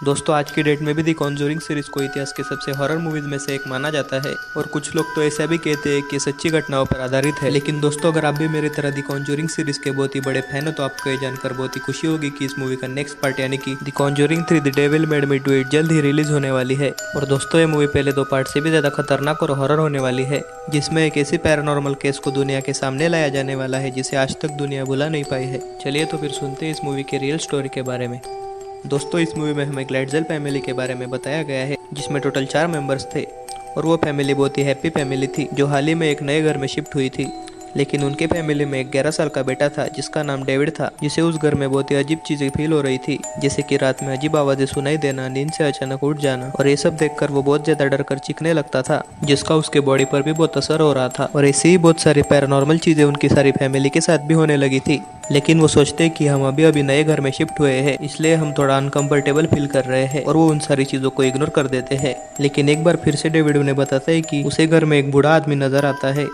दोस्तों आज की डेट में भी दी कॉन्जूरिंग सीरीज को इतिहास के सबसे हॉरर मूवीज में से एक माना जाता है और कुछ लोग तो ऐसा भी कहते हैं कि सच्ची घटनाओं पर आधारित है। लेकिन दोस्तों अगर आप भी मेरी तरह दी कॉन्जूरिंग सीरीज के बहुत ही बड़े फैन हो तो आपको ये जानकर बहुत ही खुशी होगी कि इस मूवी का नेक्स्ट पार्ट यानी कि the conjuring 3 the devil made me do it जल्द ही रिलीज होने वाली है। और दोस्तों ये मूवी पहले 2 पार्ट से भी ज्यादा खतरनाक और हॉरर होने वाली है, जिसमें एक ऐसी पैरानॉर्मल केस को दुनिया के सामने लाया जाने वाला है जिसे आज तक दुनिया भुला नहीं पाई है। चलिए तो फिर सुनते हैं इस मूवी के रियल स्टोरी के बारे में। दोस्तों इस मूवी में हमें ग्लैडजेल फैमिली के बारे में बताया गया है, जिसमें टोटल 4 मेंबर्स थे और वो फैमिली बहुत ही हैप्पी फैमिली थी जो हाल ही में एक नए घर में शिफ्ट हुई थी। लेकिन उनके फैमिली में एक 11 साल का बेटा था जिसका नाम डेविड था, जिसे उस घर में बहुत ही अजीब चीजें फील हो रही थी, जैसे कि रात में अजीब आवाजें सुनाई देना, नींद से अचानक उठ जाना, और ये सब देखकर वो बहुत ज्यादा डर कर चीखने लगता था, जिसका उसके बॉडी पर भी बहुत असर हो रहा था। और ऐसी ही बहुत सारी पैरानॉर्मल चीजें उनकी सारी फैमिली के साथ भी होने लगी थी। लेकिन वो सोचते कि हम अभी नए घर में शिफ्ट हुए हैं, इसलिए हम थोड़ा अनकंफर्टेबल फील कर रहे हैं, और वो उन सारी चीजों को इग्नोर कर देते हैं। लेकिन एक बार फिर से डेविड उन्हें बताता है कि उसे घर में एक बूढ़ा आदमी नजर आता है,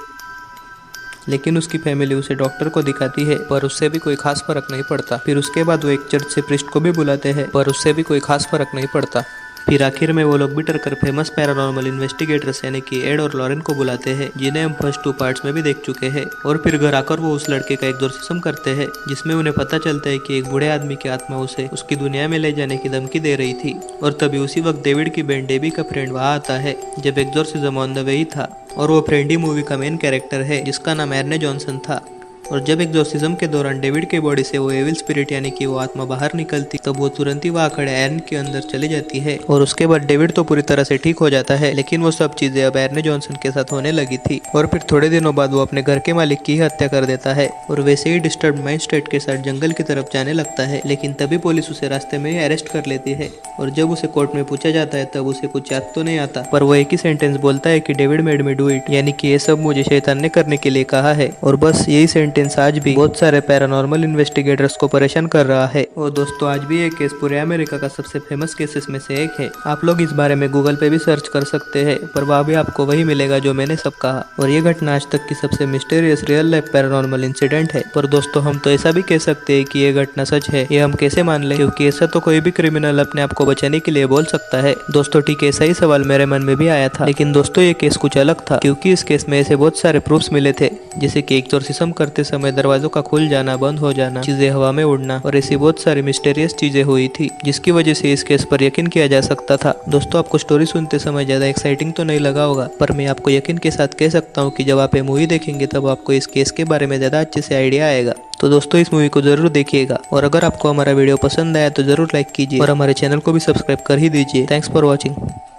लेकिन उसकी फैमिली उसे डॉक्टर को दिखाती है पर उससे भी कोई खास फर्क नहीं पड़ता। फिर उसके बाद वो एक चर्च से प्रिस्ट को भी बुलाते हैं पर उससे भी कोई खास फर्क नहीं पड़ता। फिर आखिर में वो लोग भी डरकर फेमस पैरानॉर्मल इन्वेस्टिगेटर्स यानी कि एड और लॉरेन को बुलाते हैं, जिन्हें हम फर्स्ट 2 पार्ट्स में भी देख चुके हैं। और फिर घर आकर वो उस लड़के का एक्सोर्सिज्म करते हैं, जिसमें उन्हें पता चलता है कि एक बूढ़े आदमी की आत्मा उसे उसकी दुनिया में ले जाने की धमकी दे रही थी। और तभी उसी वक्त डेविड की बहन डेबी का फ्रेंड वहाँ आता है जब एक्सोर्सिज्म ऑन द वे ही था। और वो फ्रेंड ही मूवी का मेन कैरेक्टर है, जिसका नाम एर्ने जॉनसन था। और जब एक्सोर्सिज्म के दौरान डेविड के बॉडी से वो एविल स्पिरिट यानी कि वो आत्मा बाहर निकलती, तब वो तुरंत ही वहाँ खड़े एर्न के अंदर चली जाती है। और उसके बाद डेविड तो पूरी तरह से ठीक हो जाता है, लेकिन वो सब चीजें अब एर्ने जॉनसन के साथ होने लगी थी। और फिर थोड़े दिनों बाद वो अपने घर के मालिक की हत्या कर देता है और वैसे ही डिस्टर्ब माइंड स्टेट के साथ जंगल की तरफ जाने लगता है। लेकिन तभी पुलिस उसे रास्ते में ही अरेस्ट कर लेती है, और जब उसे कोर्ट में पूछा जाता है तब उसे कुछ याद तो नहीं आता, पर वो एक ही सेंटेंस बोलता है कि David made me do it, यानी कि ये सब मुझे शैतान ने करने के लिए कहा है। और बस यही सेंटेंस आज भी बहुत सारे पैरानॉर्मल इन्वेस्टिगेटर्स को परेशान कर रहा है। और दोस्तों आज भी ये केस पूरे अमेरिका का सबसे फेमस केसेस में से एक है। आप लोग इस बारे में गूगल पे भी सर्च कर सकते हैं, पर वहाँ भी आपको वही मिलेगा जो मैंने सब कहा। और ये घटना आज तक की सबसे mysterious real life paranormal incident है। पर दोस्तों हम तो ऐसा भी कह सकते हैं कि ये घटना सच है। ये हम कैसे मान ले, क्योंकि ऐसा तो कोई भी क्रिमिनल अपने आप को बचाने के लिए बोल सकता है। दोस्तों ठीक ऐसा ही सवाल मेरे मन में भी आया था, लेकिन दोस्तों ये केस कुछ अलग था, क्योंकि इस केस में ऐसे बहुत सारे प्रूफ्स मिले थे, जैसे कि एक्सोर्सिज्म करते समय दरवाजों का खुल जाना, बंद हो जाना, चीजें हवा में उड़ना, और ऐसी बहुत सारी मिस्टीरियस चीजें हुई थी, जिसकी वजह से इस केस पर यकीन किया जा सकता था। दोस्तों आपको स्टोरी सुनते समय ज्यादा एक्साइटिंग तो नहीं लगा होगा, पर मैं आपको यकीन के साथ कह सकता हूँ कि जब आप ये मूवी देखेंगे तब आपको इस केस के बारे में ज्यादा अच्छे से आइडिया आएगा। तो दोस्तों इस मूवी को जरूर देखिएगा, और अगर आपको हमारा वीडियो पसंद आया तो जरूर लाइक कीजिए और हमारे चैनल को भी सब्सक्राइब कर ही दीजिए। Thanks for watching.